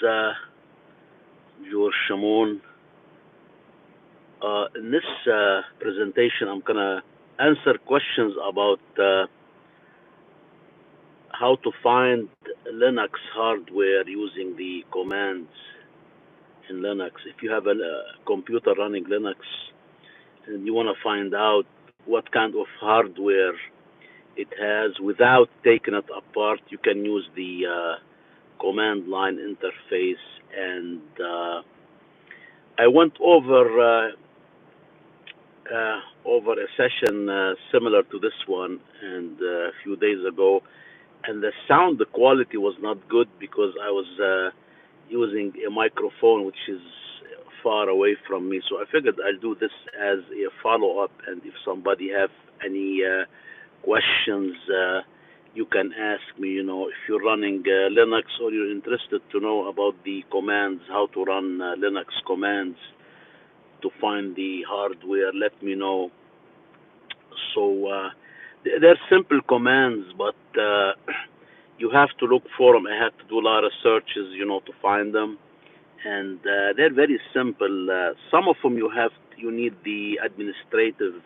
George Shamon. In this presentation, I'm gonna answer questions about how to find Linux hardware using the commands in Linux. If you have a computer running Linux and you want to find out what kind of hardware it has without taking it apart, you can use the command line interface. And I went over a session similar to this one and a few days ago, and the sound quality was not good because I was using a microphone which is far away from me. So I figured I'll do this as a follow up, and if somebody have any questions, you can ask me. If you're running Linux or you're interested to know about the commands, how to run Linux commands to find the hardware, let me know. So they're simple commands, but you have to look for them. I had to do a lot of searches, to find them, and they're very simple. Some of them you need the administrative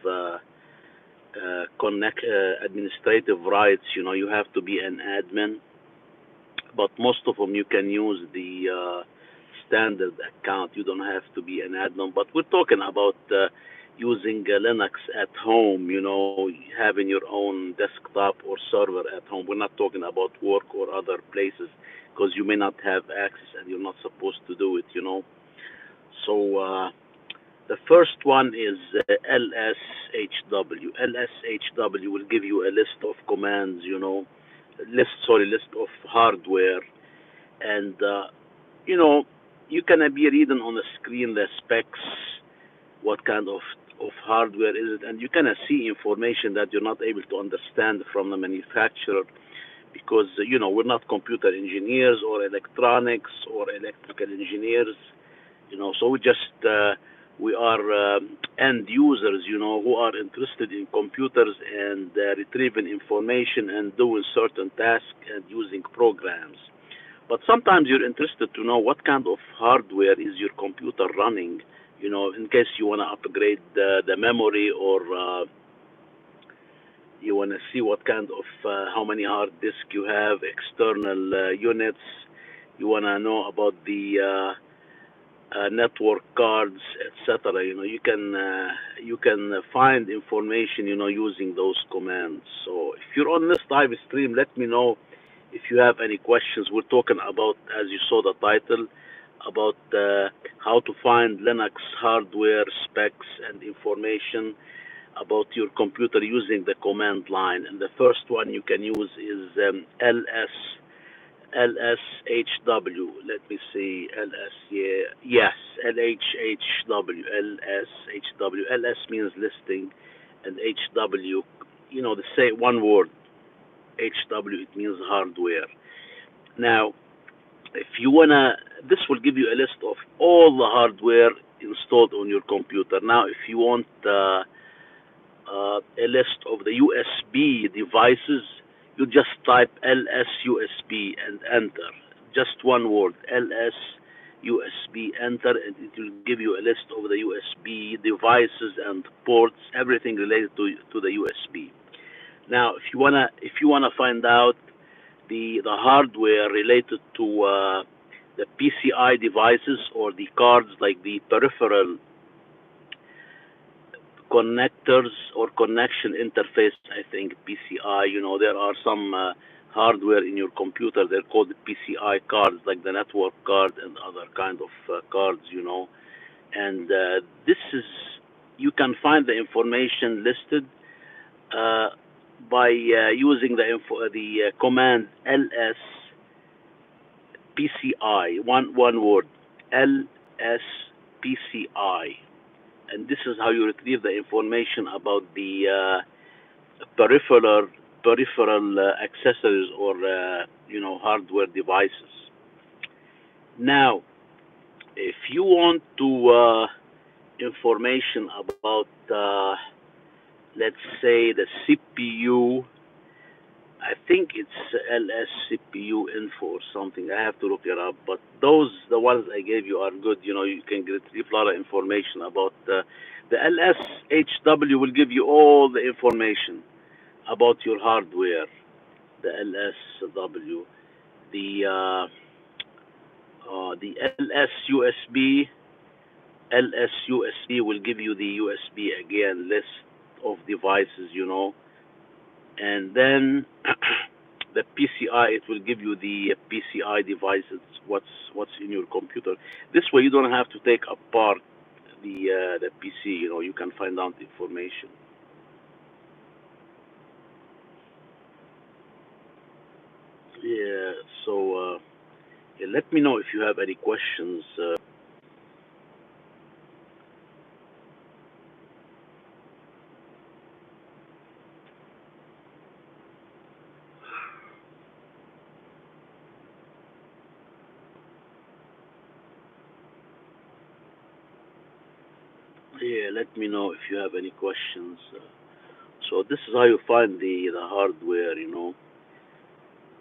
rights. You have to be an admin, but most of them you can use the standard account. You don't have to be an admin. But we're talking about using Linux at home, having your own desktop or server at home. We're not talking about work or other places because you may not have access and you're not supposed to do it. So the first one is LSHW. LSHW will give you a list of commands, list of hardware, and you know, you can be reading on the screen the specs, what kind of hardware is it, and you can see information that you're not able to understand from the manufacturer because we're not computer engineers or electronics or electrical engineers, so we are end users, who are interested in computers and retrieving information and doing certain tasks and using programs. But sometimes you're interested to know what kind of hardware is your computer running, in case you want to upgrade the memory, or you want to see what kind of, how many hard disk you have, external units. You want to know about the network cards, etc. You can find information, using those commands. So if you're on this live stream, let me know if you have any questions. We're talking about, as you saw the title, about how to find Linux hardware specs and information about your computer using the command line. And the first one you can use is LSHW. Let me see. Yes, LHHW. LSHW. LS means listing, and HW, the say one word. HW, it means hardware. Now, if you wanna, this will give you a list of all the hardware installed on your computer. Now, if you want a list of the USB devices, you just type LS USB and enter. Just one word, LS USB, enter, and it will give you a list of the USB devices and ports, everything related to the USB. Now, if you wanna find out the hardware related to the PCI devices or the cards, like the peripheral connectors or connection interface, I think PCI. There are some hardware in your computer. They're called PCI cards, like the network card and other kind of cards. And this is, you can find the information listed by using the command ls PCI, one word, LSPCI, and this is how you retrieve the information about the peripheral accessories or hardware devices. Now, if you want to information about let's say the CPU I think it's LSCPU info or something. I have to look it up. But those, the ones I gave you, are good. You know, you can get a lot of information about the LSHW will give you all the information about your hardware. The LSW, the LSUSB, LSUSB will give you the USB again list of devices. You know, and then the PCI, it will give you the PCI devices, what's in your computer. This way you don't have to take apart the PC. You know, you can find out information. Yeah. So yeah, let me know if you have any questions. Yeah, let me know if you have any questions. So this is how you find the hardware. You know,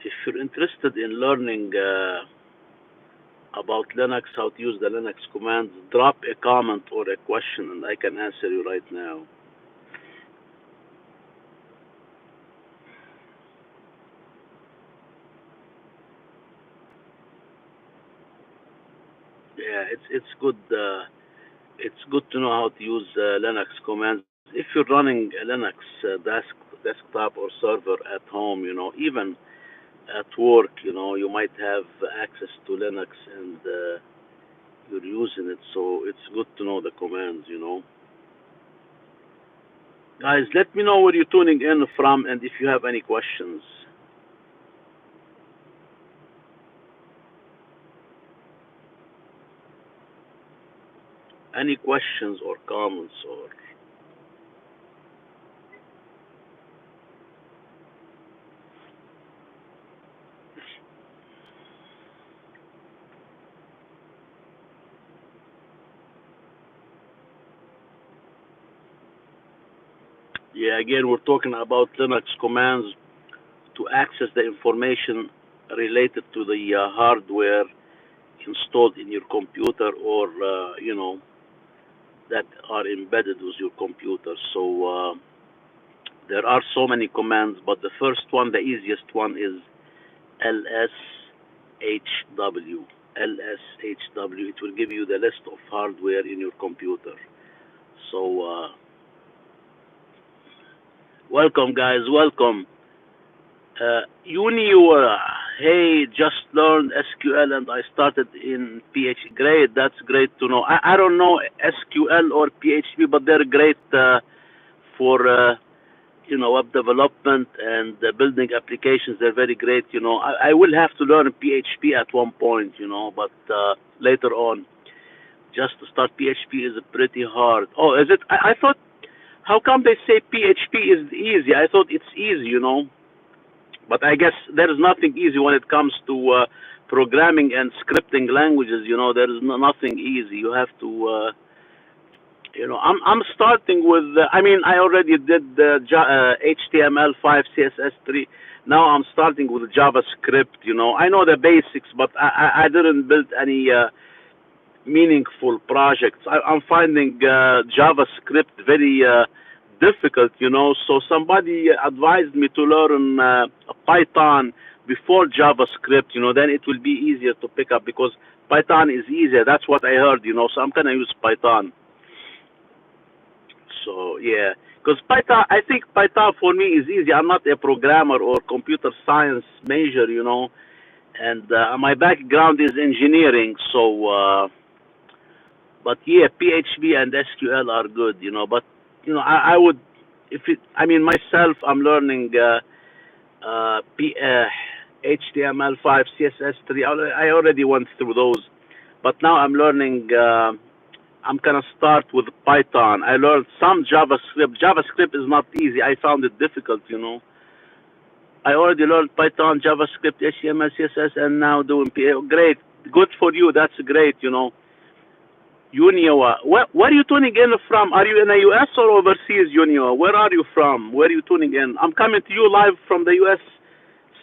if you're interested in learning about Linux, how to use the Linux commands, drop a comment or a question and I can answer you right now. Yeah, it's good. It's good to know how to use Linux commands. If you're running a Linux desktop or server at home, you know, even at work, you know, you might have access to Linux and you're using it. So it's good to know the commands, you know. Guys, let me know where you're tuning in from and if you have any questions. Any questions or comments or yeah, again, we're talking about Linux commands to access the information related to the hardware installed in your computer or you know, that are embedded with your computer. So there are so many commands, but the first one, the easiest one, is LSHW. LSHW. It will give you the list of hardware in your computer. So welcome, guys. Welcome. Uni, hey, just learned SQL and I started in PHP. Great, that's great to know. I don't know SQL or PHP, but they're great for you know, web development and building applications. They're very great. You know, I will have to learn PHP at one point. You know, but later on, just to start PHP is pretty hard. Oh, is it? I thought. How come they say PHP is easy? I thought it's easy. You know. But I guess there is nothing easy when it comes to programming and scripting languages. You know, there is nothing easy. You have to, you know, I'm starting with. I mean, I already did HTML5, CSS3. Now I'm starting with JavaScript. You know, I know the basics, but I didn't build any meaningful projects. I'm finding JavaScript very difficult, you know. So somebody advised me to learn Python before JavaScript, you know. Then it will be easier to pick up because Python is easier. That's what I heard, you know. So I'm gonna use Python. So yeah, because Python, I think Python for me is easy. I'm not a programmer or computer science major, you know, and my background is engineering. So. But yeah, PHP and SQL are good, you know. But you know, I would, if it, I mean, myself, I'm learning HTML5, CSS3. I already went through those, but now I'm learning. I'm gonna start with Python. I learned some JavaScript. JavaScript is not easy. I found it difficult, you know. I already learned Python, JavaScript, HTML, CSS, and now doing PA. Great, good for you. That's great, you know. Junio, where are you tuning in from? Are you in the US or overseas, Junio? Where are you from? Where are you tuning in? I'm coming to you live from the US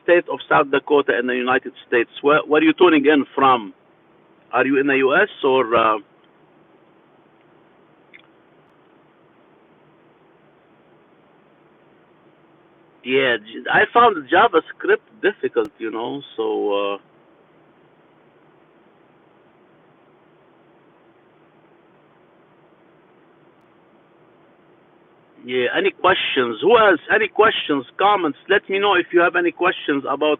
state of South Dakota in the United States. Where are you tuning in from? Are you in the U.S. or? Yeah, I found JavaScript difficult, So yeah, any questions? Who else? Any questions, comments? Let me know if you have any questions about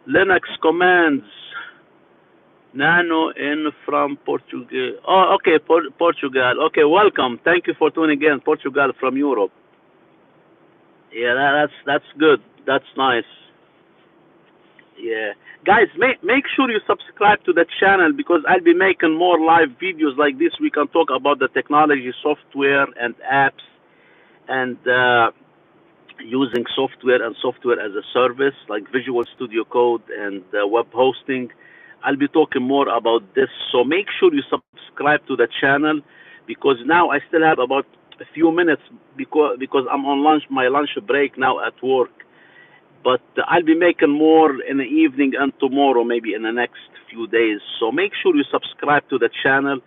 Linux commands. Nano in from Portugal. Oh, okay, Portugal. Okay, welcome. Thank you for tuning in, Portugal from Europe. Yeah, that's good. That's nice. Yeah, guys, make sure you subscribe to the channel because I'll be making more live videos like this. We can talk about the technology, software, and apps, and using software and software as a service like Visual Studio Code and web hosting. I'll be talking more about this. So make sure you subscribe to the channel because now I still have about a few minutes because I'm on my lunch break now at work. But I'll be making more in the evening and tomorrow, maybe in the next few days. So make sure you subscribe to the channel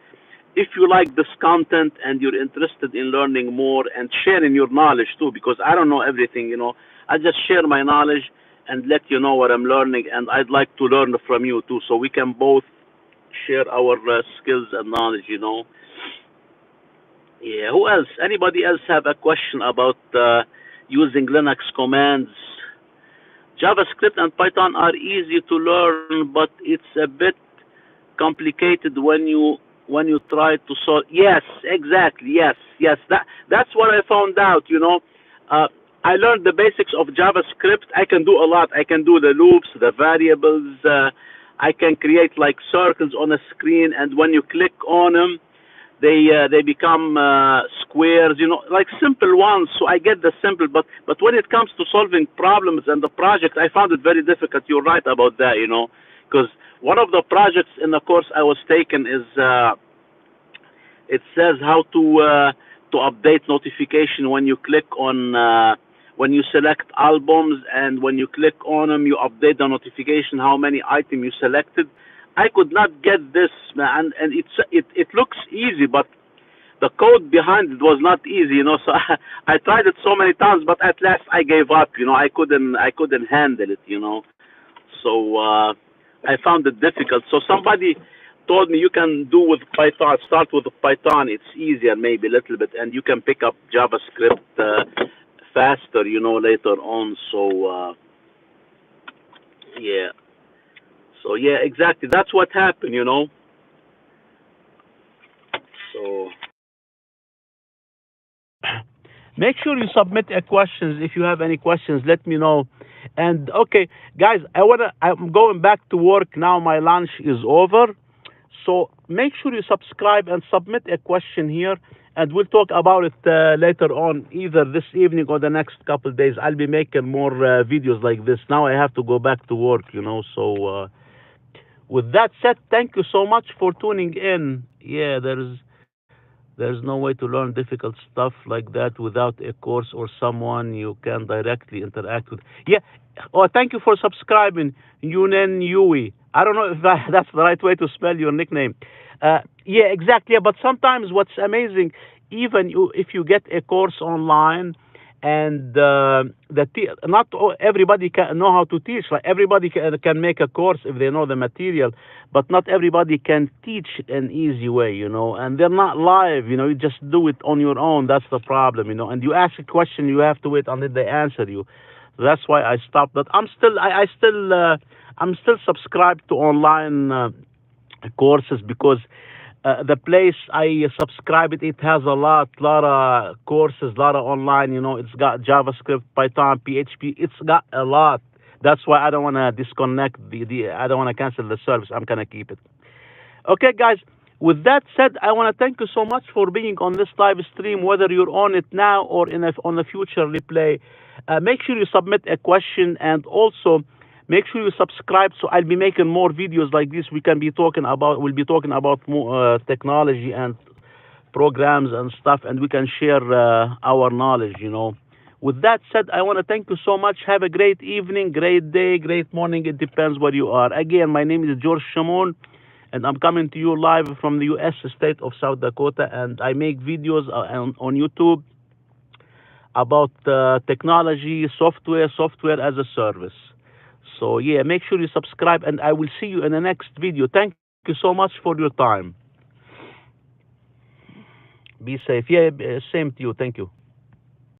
if you like this content and you're interested in learning more and sharing your knowledge too, because I don't know everything. I just share my knowledge and let you know what I'm learning, and I'd like to learn from you too, so we can both share our skills and knowledge. Yeah, who else? Anybody else have a question about using Linux commands? JavaScript and Python are easy to learn, but it's a bit complicated when you try to solve. Yes, exactly. Yes. That's what I found out. I learned the basics of JavaScript. I can do a lot. I can do the loops, the variables. I can create like circles on a screen, and when you click on them, they become squares. Like simple ones. So I get the simple, but when it comes to solving problems and the project, I found it very difficult. You're right about that. Because one of the projects in the course I was taking is it says how to update notification when you click on when you select albums, and when you click on them you update the notification how many items you selected. I could not get this, man, and it looks easy, but the code behind it was not easy. So I tried it so many times, but at last I gave up. I couldn't handle it. So I found it difficult. So somebody told me you can do with Python. Start with Python. It's easier, maybe a little bit, and you can pick up JavaScript faster. Later on. So yeah. So yeah, exactly. That's what happened. So make sure you submit a questions. If you have any questions, let me know. And okay, guys, I'm going back to work now. My lunch is over. So make sure you subscribe and submit a question here, and we'll talk about it later on, either this evening or the next couple of days. I'll be making more videos like this. Now I have to go back to work. So with that said, thank you so much for tuning in. Yeah, there's no way to learn difficult stuff like that without a course or someone you can directly interact with. Yeah. Oh, thank you for subscribing, Yunen Yui. I don't know if that's the right way to spell your nickname. Yeah, exactly. Yeah, but sometimes what's amazing, even if you get a course online, and not everybody can know how to teach. Like everybody can make a course if they know the material, but not everybody can teach an easy way. And they're not live. You just do it on your own. That's the problem. And you ask a question, you have to wait until they answer you. So that's why I stopped. But I'm still subscribed to online courses because the place I subscribe it has a lot of courses, a lot of online. It's got JavaScript, Python, PHP. It's got a lot. That's why I don't want to disconnect I don't want to cancel the service. I'm gonna keep it. Okay, guys. With that said, I want to thank you so much for being on this live stream, whether you're on it now or on a future replay. Make sure you submit a question, and also make sure you subscribe. So I'll be making more videos like this. We'll be talking about more technology and programs and stuff, and we can share our knowledge. With that said, I want to thank you so much. Have a great evening, great day, great morning. It depends where you are. Again, my name is George Shamon, and I'm coming to you live from the U.S. state of South Dakota. And I make videos on YouTube about technology, software as a service. So yeah, make sure you subscribe, and I will see you in the next video. Thank you so much for your time. Be safe. Yeah, same to you. Thank you.